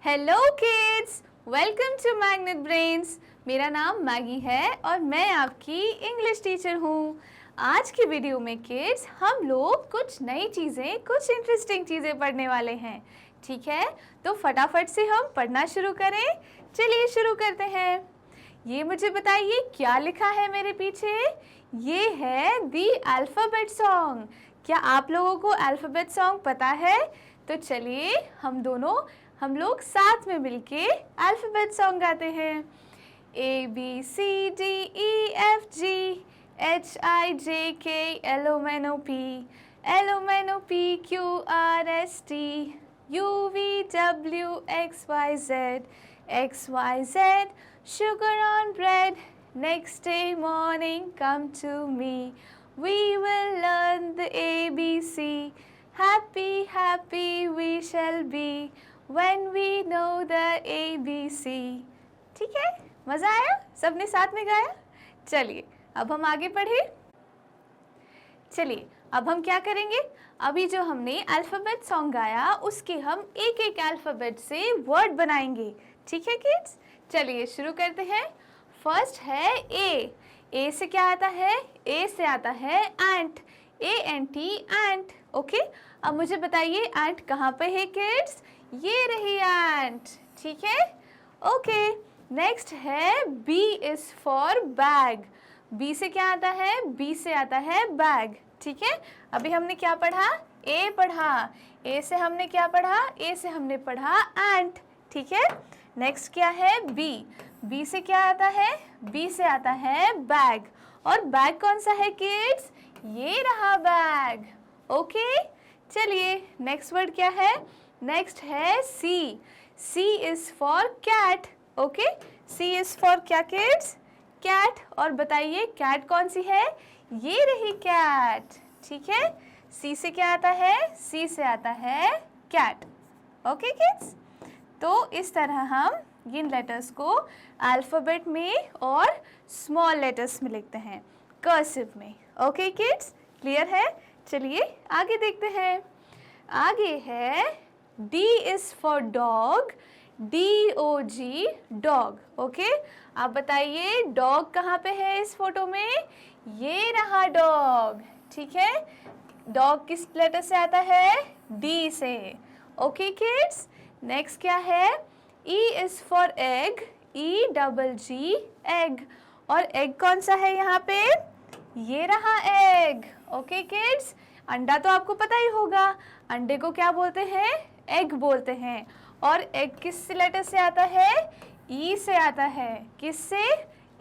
Hello kids, welcome to magnet brains. मेरा नाम Maggi है और मैं आपकी इंग्लिश टीचर हूँ। आज की वीडियो में किड्स हम लोग कुछ नई चीज़ें, कुछ इंटरेस्टिंग चीज़ें पढ़ने वाले हैं। ठीक है, तो फटाफट से हम पढ़ना शुरू करें। चलिए शुरू करते हैं। ये मुझे बताइए क्या लिखा है मेरे पीछे। ये है दी अल्फ़ाबेट सॉन्ग। क्या आप लोगों को अल्फ़ाबेट सॉन्ग पता है? तो चलिए हम लोग साथ में मिलके अल्फ़ाबेट सॉन्ग गाते हैं। ABCDEFG HIJKLMNOP LMNOPQRST UVWXYZ XYZ sugar on bread. Next day morning come to me. We will learn the ABC. Happy, happy we shall be when we know the ABC. ठीक है, मज़ा आया? सबने साथ में गाया? चलिए अब हम आगे पढ़े। चलिए अब हम क्या करेंगे, अभी जो हमने अल्फ़ाबेट सॉन्ग गाया उसके हम एक एक अल्फ़ाबेट से वर्ड बनाएंगे। ठीक है किड्स, चलिए शुरू करते हैं। फर्स्ट है ए। ए से क्या आता है? ए से आता है एंट। ANT एंट। ओके, अब मुझे बताइए एंट कहाँ पे है किड्स? ये रही एंट। ठीक है, ओके। नेक्स्ट है B is for bag. B से क्या आता है? बी से आता है बैग। ठीक है, अभी हमने क्या पढ़ा? ए पढ़ा। ए से हमने क्या पढ़ा? ए से हमने पढ़ा एंट। ठीक है, नेक्स्ट क्या है? बी। बी से क्या आता है? बी से आता है बैग। और बैग कौन सा है किड्स? ये रहा बैग। ओके, चलिए नेक्स्ट वर्ड क्या है? नेक्स्ट है C. C is for cat. Okay, C is for क्या किड्स? कैट। और बताइए कैट कौन सी है? ये रही कैट। ठीक है, सी से क्या आता है? सी से आता है कैट। ओके किड्स, तो इस तरह हम इन लेटर्स को अल्फ़ाबेट में और स्मॉल लेटर्स में लिखते हैं, कर्सिव में। ओके किड्स, क्लियर है? चलिए आगे देखते हैं। आगे है D is for dog. DOG dog. Okay, आप बताइए डॉग कहाँ पे है इस फोटो में? ये रहा डॉग। ठीक है, डॉग किस लेटर से आता है? D से। ओके किड्स, नेक्स्ट क्या है? E is for egg. EGG egg. और एग कौन सा है यहाँ पे? ये रहा एग। ओके किड्स, अंडा तो आपको पता ही होगा, अंडे को क्या बोलते हैं? एग बोलते हैं। और एग किस लेटर से आता है? ई से आता है। किससे?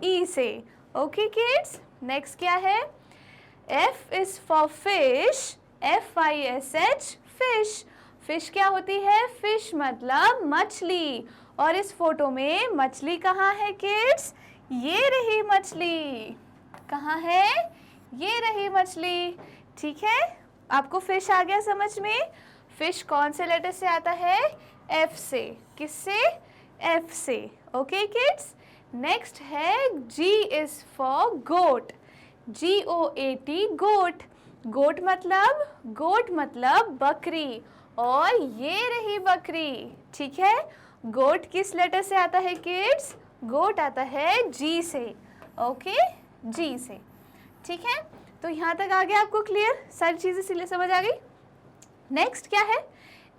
ई से। ओके किड्स, नेक्स्ट क्या है? F is for fish. FISH fish. Fish क्या होती है? फिश मतलब मछली। और इस फोटो में मछली कहाँ है किड्स? ये रही मछली। कहाँ है? ये रही मछली। ठीक है, आपको फिश आ गया समझ में? फिश कौन से लेटर से आता है? F से। किससे? F से। ओके किड्स, नेक्स्ट है G is for goat. GOAT goat. Goat मतलब बकरी। और ये रही बकरी। ठीक है, गोट किस लेटर से आता है किड्स? गोट आता है G से। ओके, G से। ठीक है, तो यहाँ तक आ गया आपको क्लियर? सारी चीज़ें सिले समझ आ गई? नेक्स्ट क्या है?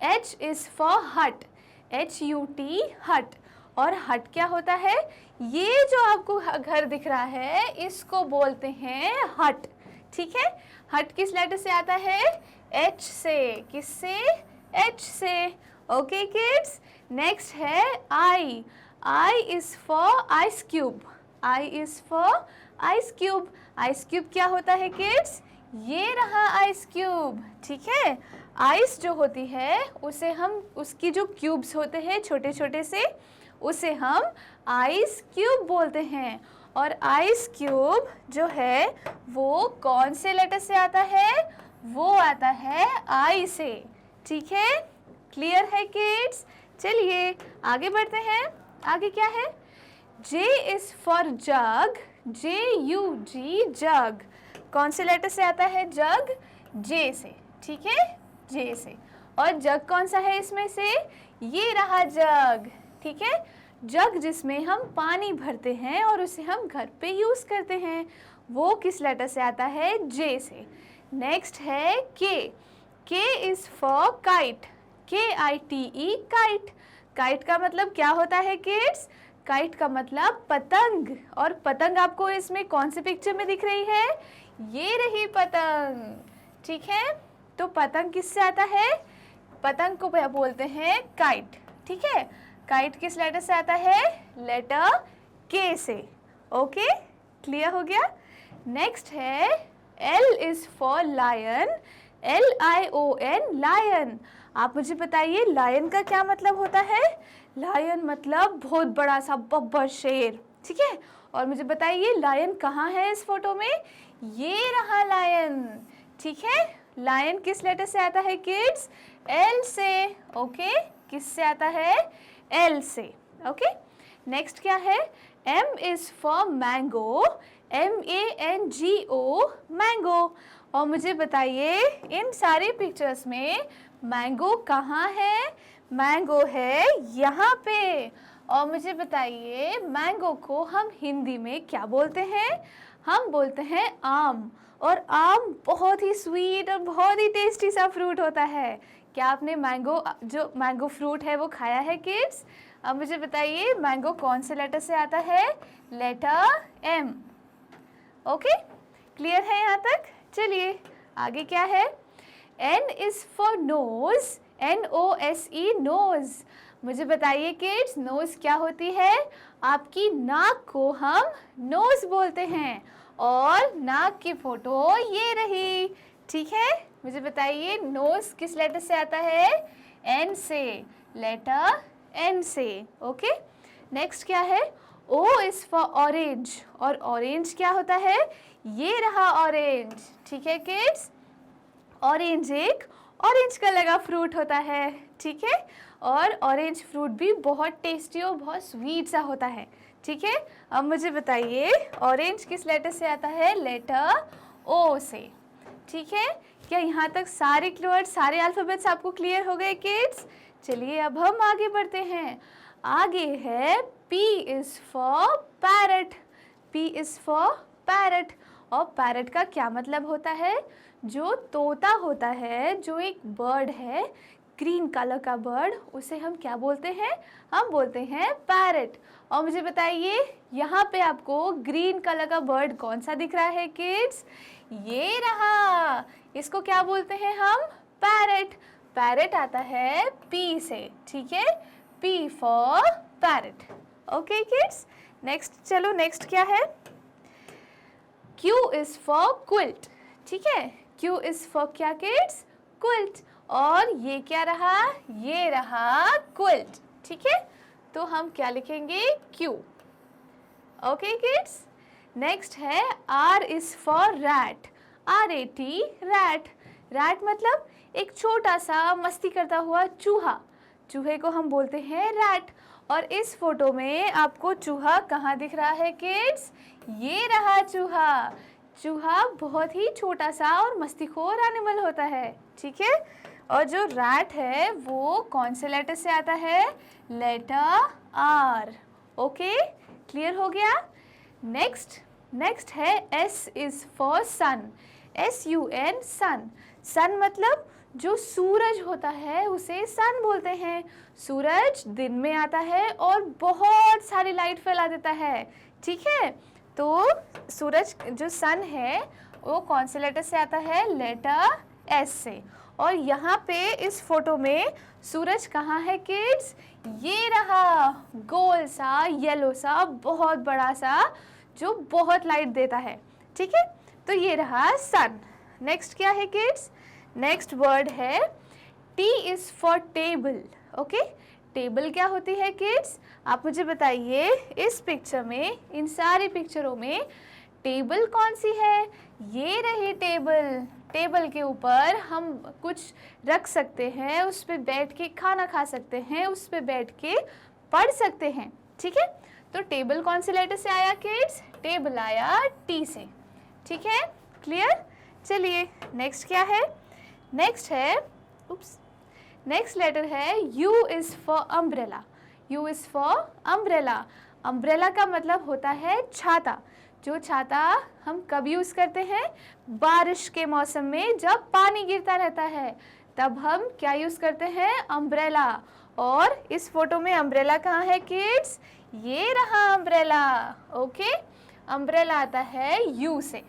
H इज़ फॉर हट। HUT हट। और हट क्या होता है? ये जो आपको घर दिख रहा है इसको बोलते हैं हट। ठीक है, हट किस लेटर से आता है? H से। किससे? H से। ओके किड्स, नेक्स्ट है I। I is for ice cube. I is for ice cube. Ice cube क्या होता है किड्स? ये रहा आइस क्यूब। ठीक है, आइस जो होती है उसे हम, उसकी जो क्यूब्स होते हैं छोटे छोटे से, उसे हम आइस क्यूब बोलते हैं। और आइस क्यूब जो है वो कौन से लेटर से आता है? वो आता है आई से। ठीक है, क्लियर है किड्स? चलिए आगे बढ़ते हैं। आगे क्या है? J is for jug. JUG जग। कौन से लेटर से आता है जग? J से। ठीक है, J से। और जग कौन सा है इसमें से? ये रहा जग, ठीक है। जग जिसमें हम पानी भरते हैं और उसे हम घर पे यूज करते हैं, वो किस लेटर से आता है? जे से। नेक्स्ट है के। के is for kite, KITE kite. Kite का मतलब क्या होता है किड्स? काइट का मतलब पतंग। और पतंग आपको इसमें कौन से पिक्चर में दिख रही है? ये रही पतंग, ठीक है। तो पतंग किससे आता है? पतंग को बोलते हैं काइट, ठीक है। काइट किस लेटर से आता है? लेटर के से। ओके, क्लियर हो गया। नेक्स्ट है L is for lion, LION lion. आप मुझे बताइए लायन का क्या मतलब होता है? लायन मतलब बहुत बड़ा सा बब्बर शेर, ठीक है। और मुझे बताइए लायन कहाँ है इस फोटो में? ये रहा लायन, ठीक है। लायन किस लेटर से आता है किड्स? L से। ओके, किससे आता है? L से। ओके, नेक्स्ट क्या है? M is for mango, MANGO mango. और मुझे बताइए इन सारे पिक्चर्स में मैंगो कहाँ है? मैंगो है यहाँ पे। और मुझे बताइए मैंगो को हम हिंदी में क्या बोलते हैं? हम बोलते हैं आम। और आम बहुत ही स्वीट और बहुत ही टेस्टी सा फ्रूट होता है। क्या आपने जो मैंगो फ्रूट है वो खाया है किड्स? अब मुझे बताइए मैंगो कौन से लेटर से आता है? Letter M। ओके, क्लियर है यहाँ तक? चलिए आगे क्या है? N is for nose, NOSE nose. मुझे बताइए किड्स नोज क्या होती है? आपकी नाक को हम नोज बोलते हैं। और नाक की फोटो ये रही, ठीक है। मुझे बताइए नोज किस लेटर से आता है? N से, लेटर N से। ओके, नेक्स्ट क्या है? O is for orange. और ऑरेंज क्या होता है? ये रहा ऑरेंज, ठीक है किड्स। ऑरेंज एक ऑरेंज कलर का फ्रूट होता है, ठीक है। और ऑरेंज फ्रूट भी बहुत टेस्टी और बहुत स्वीट सा होता है, ठीक है। अब मुझे बताइए ऑरेंज किस लेटर से आता है? लेटर O से, ठीक है। क्या यहाँ तक सारे वर्ड, सारे अल्फाबेट्स आपको क्लियर हो गए किड्स? चलिए अब हम आगे बढ़ते हैं। आगे है P is for parrot. P is for parrot. और पैरट का क्या मतलब होता है? जो तोता होता है, जो एक बर्ड है, ग्रीन कलर का बर्ड, उसे हम क्या बोलते हैं? हम बोलते हैं पैरट। और मुझे बताइए यहाँ पे आपको ग्रीन कलर का बर्ड कौन सा दिख रहा है किड्स? ये रहा। इसको क्या बोलते हैं हम? पैरट। पैरट आता है P से, ठीक है। P for parrot. Okay kids, next चलो, नेक्स्ट क्या है? Q इज फॉर क्विल्ट, ठीक है। Q इज फॉर क्या किड्स? क्विल्ट। और ये क्या रहा? ये रहा क्विल्ट, ठीक है। तो हम क्या लिखेंगे? Q। ओके किड्स, नेक्स्ट है R is for rat, RAT rat. Rat मतलब एक छोटा सा मस्ती करता हुआ चूहा। चूहे को हम बोलते हैं रैट। और इस फोटो में आपको चूहा कहाँ दिख रहा है किड्स? ये रहा चूहा। चूहा बहुत ही छोटा सा और मस्तीखोर एनिमल होता है, ठीक है। और जो रैट है वो कौन से लेटर से आता है? Letter R। ओके, क्लियर हो गया। नेक्स्ट है S is for sun, SUN sun. Sun मतलब जो सूरज होता है उसे सन बोलते हैं। सूरज दिन में आता है और बहुत सारी लाइट फैला देता है, ठीक है। तो सूरज जो सन है वो कौन से लेटर से आता है? लेटर S से। और यहाँ पे इस फोटो में सूरज कहाँ है किड्स? ये रहा, गोल सा येलो सा बहुत बड़ा सा जो बहुत लाइट देता है, ठीक है। तो ये रहा सन। नेक्स्ट क्या है किड्स? नेक्स्ट वर्ड है T is for table. Okay, table क्या होती है किड्स? आप मुझे बताइए इस पिक्चर में, इन सारी पिक्चरों में टेबल कौन सी है? ये रही टेबल। टेबल के ऊपर हम कुछ रख सकते हैं, उस पर बैठ के खाना खा सकते हैं, उस पर बैठ के पढ़ सकते हैं, ठीक है। तो टेबल कौन से लेटर से आया किड्स? टेबल आया T से, ठीक है, क्लियर। चलिए नेक्स्ट क्या है? नेक्स्ट नेक्स्ट लेटर है U is for umbrella. U is for umbrella. Umbrella का मतलब होता है छाता। जो छाता हम कब यूज करते हैं? बारिश के मौसम में जब पानी गिरता रहता है तब हम क्या यूज करते हैं? अम्ब्रेला। और इस फोटो में अम्ब्रेला कहाँ है किड्स? ये रहा अम्ब्रेला। ओके, अम्ब्रेला आता है U से।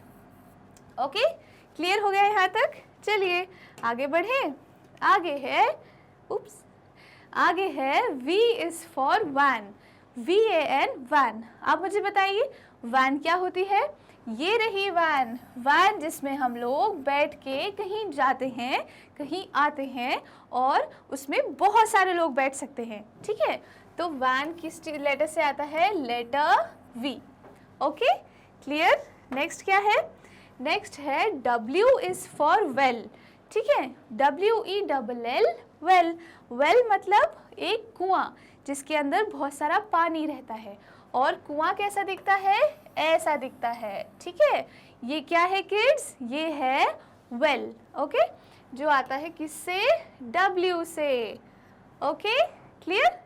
ओके, क्लियर हो गया यहाँ तक? चलिए आगे बढ़े। आगे है आगे है V is for van. VAN, van. आप मुझे बताइए वैन क्या होती है? ये रही वैन। वैन जिसमें हम लोग बैठ के कहीं जाते हैं, कहीं आते हैं और उसमें बहुत सारे लोग बैठ सकते हैं। ठीक है, तो वैन किस लेटर से आता है? Letter V। Okay, clear? Next क्या है? नेक्स्ट है W इज फॉर वेल। ठीक है, WELL, वेल। वेल मतलब एक कुआं जिसके अंदर बहुत सारा पानी रहता है। और कुआं कैसा दिखता है? ऐसा दिखता है। ठीक है, ये क्या है किड्स? ये है वेल। ओके, जो आता है किससे? W से। Okay, clear?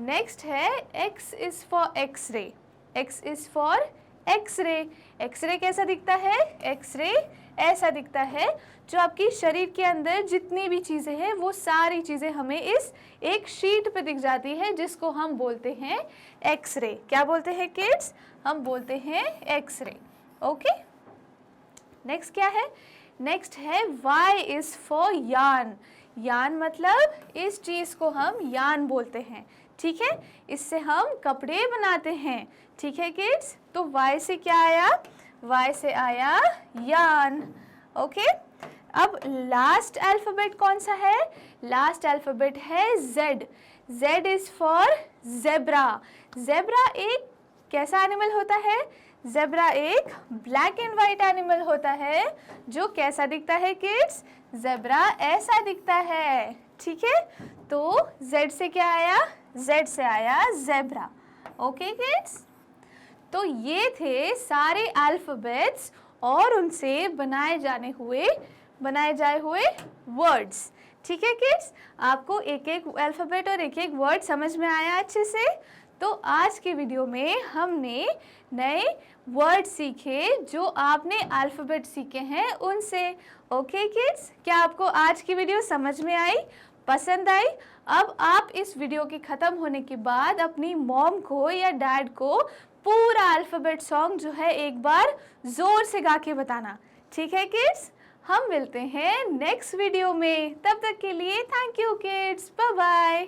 नेक्स्ट है X is for X ray. X is for X ray. X ray कैसा दिखता है? एक्सरे ऐसा दिखता है। जो आपकी शरीर के अंदर जितनी भी चीज़ें हैं वो सारी चीज़ें हमें इस एक शीट पे दिख जाती है जिसको हम बोलते हैं एक्सरे। क्या बोलते हैं किड्स? हम बोलते हैं एक्सरे। ओके, नेक्स्ट क्या है? नेक्स्ट है Y इज फॉर यान। यान मतलब इस चीज़ को हम यान बोलते हैं। ठीक है, इससे हम कपड़े बनाते हैं। ठीक है किड्स, तो Y से क्या आया? Y से आया यान। ओके, अब लास्ट अल्फ़ाबेट कौन सा है? लास्ट अल्फ़ाबेट है Z। Z is for zebra. Zebra एक कैसा एनिमल होता है? ज़ेब्रा एक ब्लैक एंड वाइट एनिमल होता है जो कैसा दिखता है किड्स? ज़ेब्रा ऐसा दिखता है। ठीक है, तो Z से क्या आया? Z से आया ज़ेब्रा। ओके किड्स, तो ये थे सारे अल्फ़ाबेट्स और उनसे बनाए जाए हुए वर्ड्स। ठीक है किड्स, आपको एक एक अल्फ़ाबेट और एक एक वर्ड समझ में आया अच्छे से? तो आज के वीडियो में हमने नए वर्ड सीखे जो आपने अल्फ़ाबेट सीखे हैं उनसे। ओके किड्स, क्या आपको आज की वीडियो समझ में आई, पसंद आई? अब आप इस वीडियो के ख़त्म होने के बाद अपनी मॉम को या डैड को पूरा अल्फ़ाबेट सॉन्ग जो है एक बार ज़ोर से गा के बताना। ठीक है किड्स, हम मिलते हैं नेक्स्ट वीडियो में। तब तक के लिए thank you kids, bye bye.